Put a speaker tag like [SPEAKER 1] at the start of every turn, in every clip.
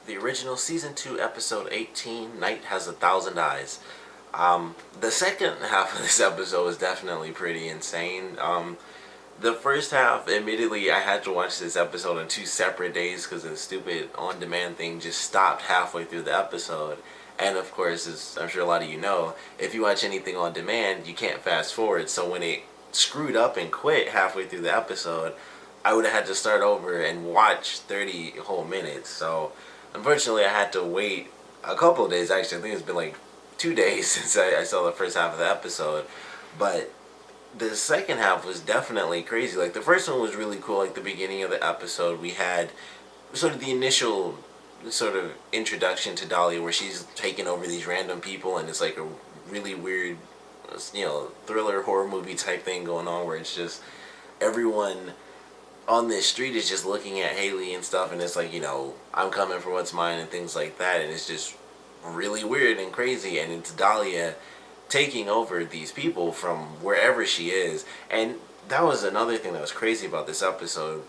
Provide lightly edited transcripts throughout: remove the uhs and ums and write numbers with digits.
[SPEAKER 1] The original season 2, episode 18, Night Has 1,000 Eyes. The second half of this episode was definitely pretty insane. The first half, admittedly, I had to watch this episode on two separate days because the stupid on-demand thing just stopped halfway through the episode. And of course, as I'm sure a lot of you know, if you watch anything on demand, you can't fast forward. So when it screwed up and quit halfway through the episode, I would have had to start over and watch 30 whole minutes. So unfortunately, I had to wait a couple of days. Actually, I think it's been like 2 days since I saw the first half of the episode. But the second half was definitely crazy. Like the first one was really cool. Like the beginning of the episode, we had sort of the initial sort of introduction to Dahlia, where she's taking over these random people, and it's like a really weird, thriller horror movie type thing going on, where it's just everyone on this street is just looking at Haley and stuff, and it's like, I'm coming for what's mine and things like that, and it's just really weird and crazy, and it's Dahlia taking over these people from wherever she is. And that was another thing that was crazy about this episode.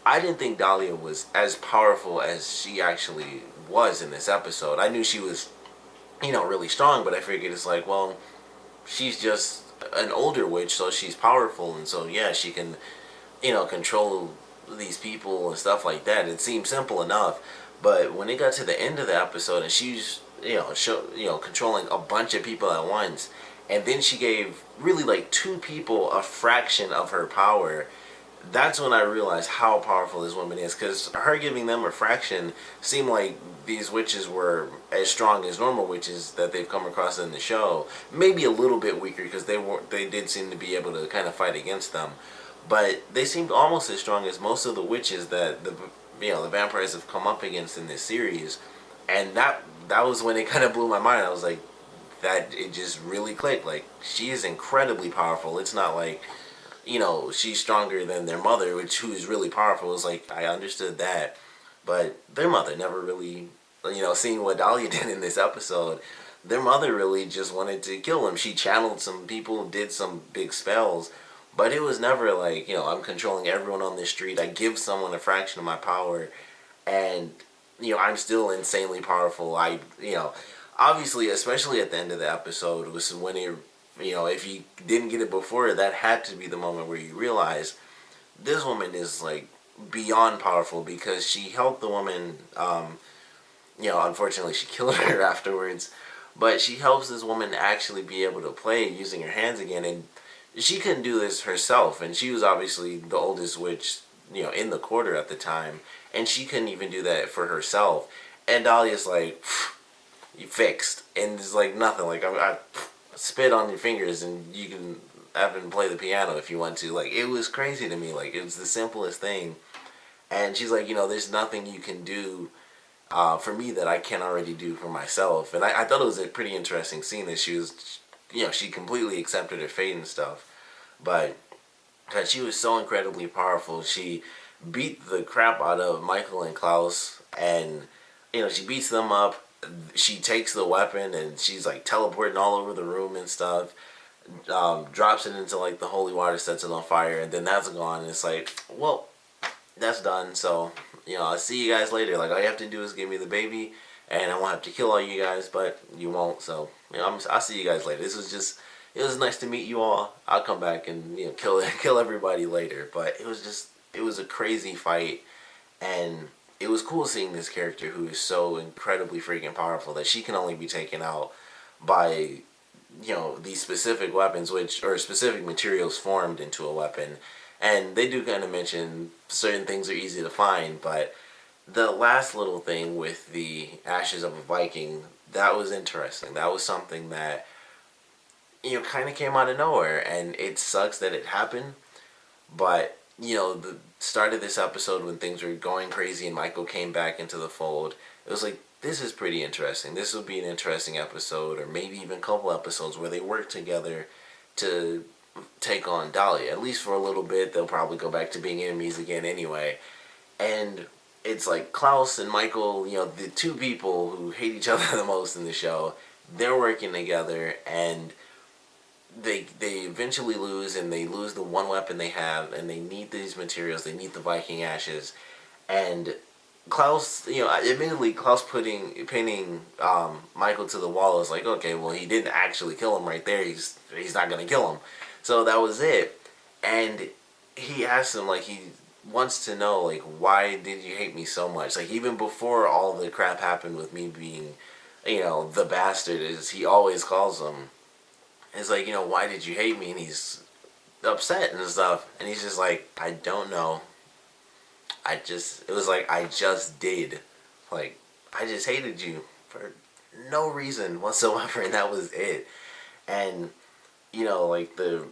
[SPEAKER 1] I didn't think Dahlia was as powerful as she actually was in this episode. I knew she was, really strong, but I figured it's like, well, she's just an older witch, so she's powerful, and so yeah, she can, control these people and stuff like that. It seemed simple enough, but when it got to the end of the episode and she's, controlling a bunch of people at once, and then she gave really like two people a fraction of her power, that's when I realized how powerful this woman is. Because her giving them a fraction seemed like these witches were as strong as normal witches that they've come across in the show. Maybe a little bit weaker because they did seem to be able to kind of fight against them, but they seemed almost as strong as most of the witches that the vampires have come up against in this series. And that was when it kind of blew my mind. I was like, that it just really clicked. Like, she is incredibly powerful. It's not like, she's stronger than their mother, who is really powerful. It's like, I understood that, but their mother never really, seeing what Dahlia did in this episode, their mother really just wanted to kill him. She channeled some people, did some big spells, but it was never like, I'm controlling everyone on this street. I give someone a fraction of my power, and I'm still insanely powerful. Obviously, especially at the end of the episode, was when it, if you didn't get it before, that had to be the moment where you realize this woman is like beyond powerful, because she helped the woman. Unfortunately, she killed her afterwards, but she helps this woman actually be able to play using her hands again, and she couldn't do this herself, and she was obviously the oldest witch, in the quarter at the time, and she couldn't even do that for herself. And Dahlia's like, you fixed, and it's like nothing. Like I spit on your fingers, and you can have him play the piano if you want to. Like, it was crazy to me. Like, it was the simplest thing, and she's like, there's nothing you can do for me that I can't already do for myself. And I thought it was a pretty interesting scene that she was, she completely accepted her fate and stuff. But because she was so incredibly powerful, she beat the crap out of Michael and Klaus, and she beats them up. She takes the weapon and she's like teleporting all over the room and stuff. Drops it into like the holy water, sets it on fire, and then that's gone. And it's like, well, that's done. So I'll see you guys later. Like, all you have to do is give me the baby, and I won't have to kill all you guys, but you won't. So I'll see you guys later. It was nice to meet you all. I'll come back and kill everybody later. But it was a crazy fight, and it was cool seeing this character who is so incredibly freaking powerful that she can only be taken out by these specific weapons, or specific materials formed into a weapon. And they do kind of mention certain things are easy to find, but the last little thing with the ashes of a Viking, that was interesting. That was something that kind of came out of nowhere, and it sucks that it happened. But the start of this episode, when things were going crazy and Michael came back into the fold, it was like, this is pretty interesting. This would be an interesting episode, or maybe even a couple episodes where they work together to take on Dahlia. At least for a little bit. They'll probably go back to being enemies again anyway. And it's like Klaus and Michael, the two people who hate each other the most in the show, they're working together, and they eventually lose, and they lose the one weapon they have, and they need these materials. They need the Viking ashes, and Klaus, admittedly, Klaus pinning Michael to the wall is like, okay, well, he didn't actually kill him right there. He's not gonna kill him, so that was it. And he asks him, like, he wants to know, like, why did you hate me so much? Like, even before all the crap happened with me being, the bastard, as he always calls him. It's like, why did you hate me? And he's upset and stuff, and he's just like, I don't know. It was like, I just did. Like, I just hated you for no reason whatsoever, and that was it. And, like, the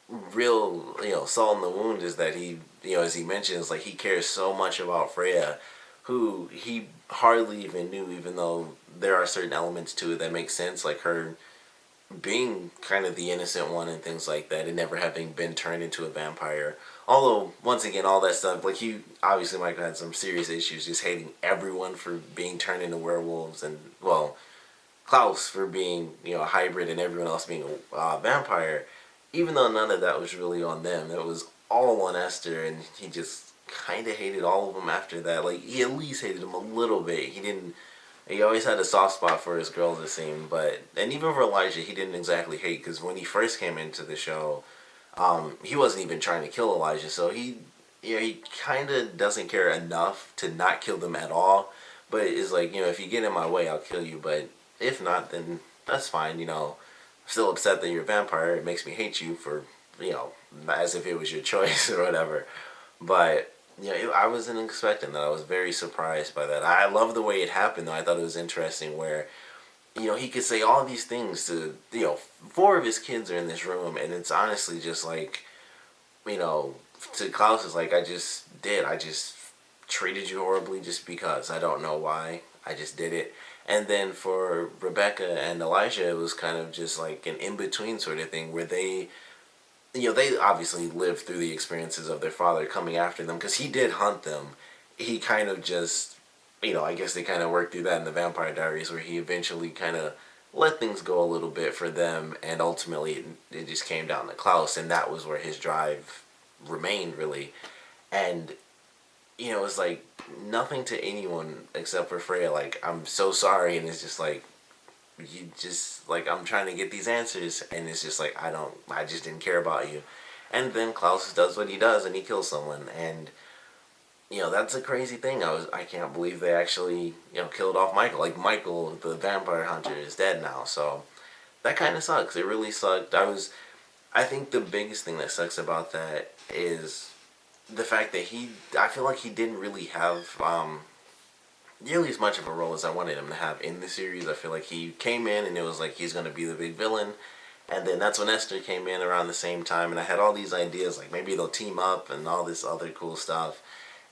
[SPEAKER 1] real, salt in the wound is that he, as he mentions, like, he cares so much about Freya, who he hardly even knew, even though there are certain elements to it that make sense, like her being kind of the innocent one and things like that, and never having been turned into a vampire. Although, once again, all that stuff, like, obviously Michael had some serious issues, just hating everyone for being turned into werewolves, and, well, Klaus for being, a hybrid, and everyone else being a vampire, even though none of that was really on them. It was all on Esther, and he just kind of hated all of them after that. Like, he at least hated them a little bit. He always had a soft spot for his girls, it seemed, and even for Elijah, he didn't exactly hate, because when he first came into the show, he wasn't even trying to kill Elijah, so he kind of doesn't care enough to not kill them at all, but it's like, if you get in my way, I'll kill you, but if not, then that's fine, I'm still upset that you're a vampire, it makes me hate you for, as if it was your choice or whatever, but I wasn't expecting that. I was very surprised by that. I love the way it happened, though. I thought it was interesting where, he could say all these things to, four of his kids are in this room, and it's honestly just like, to Klaus is like, I just did. I just treated you horribly just because. I don't know why. I just did it. And then for Rebecca and Elijah, it was kind of just like an in-between sort of thing where they obviously lived through the experiences of their father coming after them, because he did hunt them. He kind of just, I guess they kind of worked through that in the Vampire Diaries, where he eventually kind of let things go a little bit for them, and ultimately it just came down to Klaus, and that was where his drive remained, really. And, it's like nothing to anyone except for Freya. Like, I'm so sorry, and it's just like, you just, like, I'm trying to get these answers, and it's just like, I just didn't care about you. And then Klaus does what he does, and he kills someone, and that's a crazy thing. I can't believe they actually killed off Michael. Like, Michael, the vampire hunter, is dead now, so that kind of sucks. It really sucked. I think the biggest thing that sucks about that is the fact that I feel like he didn't really have nearly as much of a role as I wanted him to have in the series. I feel like he came in and it was like, he's going to be the big villain, and then that's when Esther came in around the same time, and I had all these ideas, like maybe they'll team up and all this other cool stuff,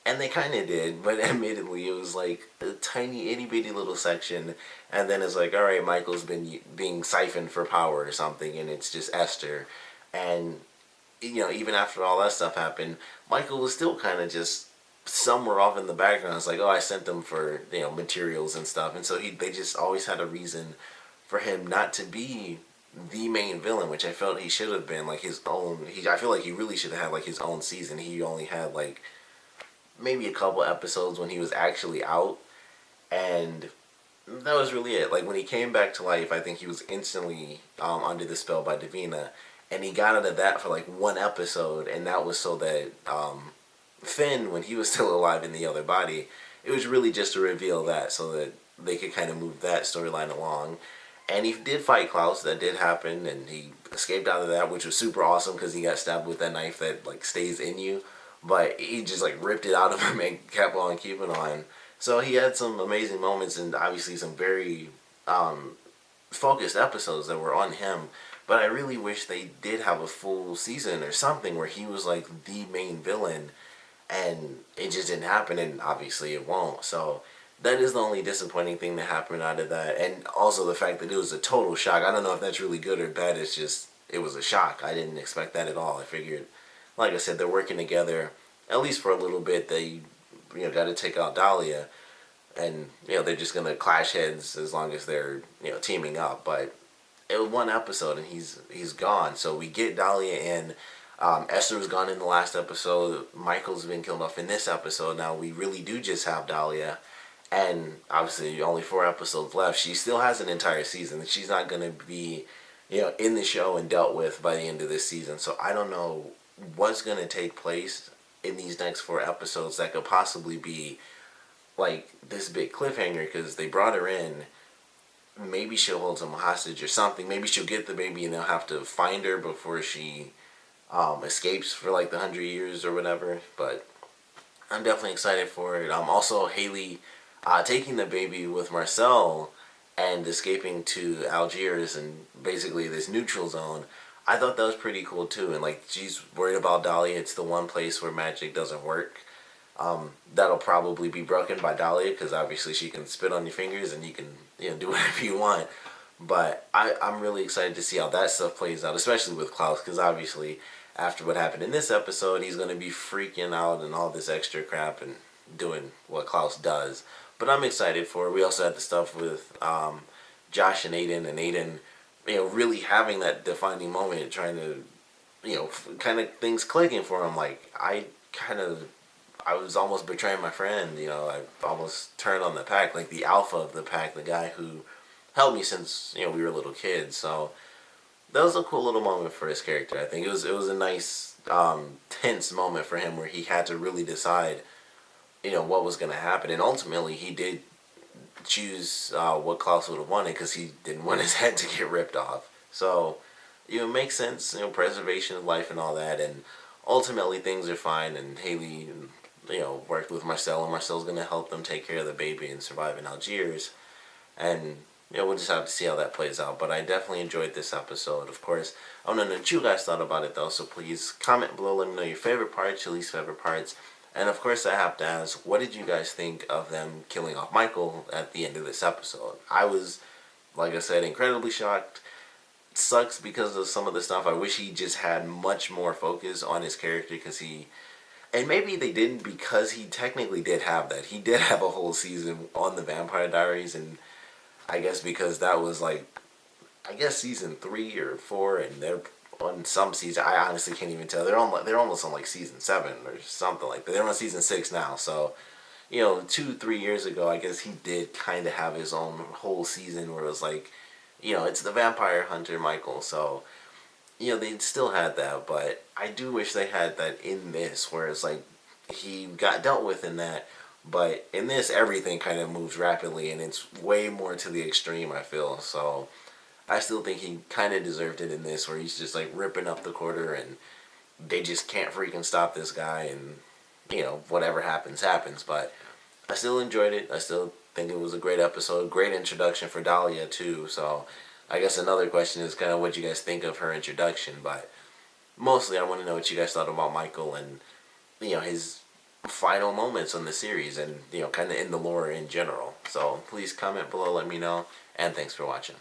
[SPEAKER 1] and they kind of did, but admittedly it was like a tiny itty bitty little section, and then it's like, alright, Michael's been being siphoned for power or something, and it's just Esther, and even after all that stuff happened, Michael was still kind of just somewhere off in the background. It's like, oh, I sent them for materials and stuff, and so they just always had a reason for him not to be the main villain, which I felt he should have been, like, his own. I feel like he really should have had like his own season. He only had like maybe a couple episodes when he was actually out, and that was really it. Like, when he came back to life, I think he was instantly under the spell by Davina, and he got out of that for like one episode, and that was so that Finn, when he was still alive in the other body, it was really just to reveal that so that they could kind of move that storyline along. And he did fight Klaus, that did happen, and he escaped out of that, which was super awesome because he got stabbed with that knife that like stays in you, but he just like ripped it out of him and kept on keeping on. So he had some amazing moments, and obviously some very focused episodes that were on him. But I really wish they did have a full season or something where he was like the main villain, and it just didn't happen, and obviously it won't. So that is the only disappointing thing that happened out of that, and also the fact that it was a total shock. I don't know if that's really good or bad. It's just, it was a shock. I didn't expect that at all. I figured, like I said, they're working together at least for a little bit. They got to take out Dahlia, and they're just gonna clash heads as long as they're teaming up. But it was one episode and he's gone. So we get Dahlia in. Esther was gone in the last episode. Michael's been killed off in this episode. Now we really do just have Dahlia, and obviously only 4 episodes left. She still has an entire season. She's not gonna be, in the show and dealt with by the end of this season. So I don't know what's gonna take place in these next 4 episodes that could possibly be like this big cliffhanger, because they brought her in. Maybe she'll hold some hostage or something. Maybe she'll get the baby and they'll have to find her before she escapes for like the 100 years or whatever. But I'm definitely excited for it. Also, Haley taking the baby with Marcel and escaping to Algiers and basically this neutral zone. I thought that was pretty cool too. And like, she's worried about Dahlia. It's the one place where magic doesn't work. That'll probably be broken by Dahlia, because obviously she can spit on your fingers and you can do whatever you want. But I'm really excited to see how that stuff plays out, especially with Klaus, because obviously after what happened in this episode, he's going to be freaking out and all this extra crap and doing what Klaus does. But I'm excited for it. We also had the stuff with Josh and Aiden, really having that defining moment, trying to, kind of things clicking for him. Like, I was almost betraying my friend. I almost turned on the pack, like the alpha of the pack, the guy who helped me since we were little kids. So that was a cool little moment for his character. I think it was a nice tense moment for him where he had to really decide what was going to happen, and ultimately he did choose what Klaus would have wanted, because he didn't want his head to get ripped off. So it makes sense, preservation of life and all that, and ultimately things are fine, and Haley worked with Marcel, and Marcel's going to help them take care of the baby and survive in Algiers. And, we'll just have to see how that plays out. But I definitely enjoyed this episode. Of course, I want to know what you guys thought about it, though. So please comment below. Let me know your favorite parts, your least favorite parts. And, of course, I have to ask, what did you guys think of them killing off Michael at the end of this episode? I was, like I said, incredibly shocked. It sucks because of some of the stuff. I wish he just had much more focus on his character, because he... And maybe they didn't, because he technically did have that. He did have a whole season on the Vampire Diaries, and I guess because that was season 3 or 4, and they're on some season. I honestly can't even tell. They're almost on like season 7 or something like that. They're on season 6 now. So, 2-3 years ago, I guess he did kind of have his own whole season where it was like, it's the vampire hunter Michael. So, they still had that, but I do wish they had that in this, where it's like he got dealt with in that, but in this everything kind of moves rapidly and it's way more to the extreme, I feel. So I still think he kind of deserved it in this, where he's just like ripping up the quarter and they just can't freaking stop this guy, and whatever happens. But I still enjoyed it. I still think it was a great episode, great introduction for Dahlia too. So I guess another question is kind of what you guys think of her introduction, but mostly I want to know what you guys thought about Michael and, his final moments on the series and, kind of in the lore in general. So please comment below, let me know, and thanks for watching.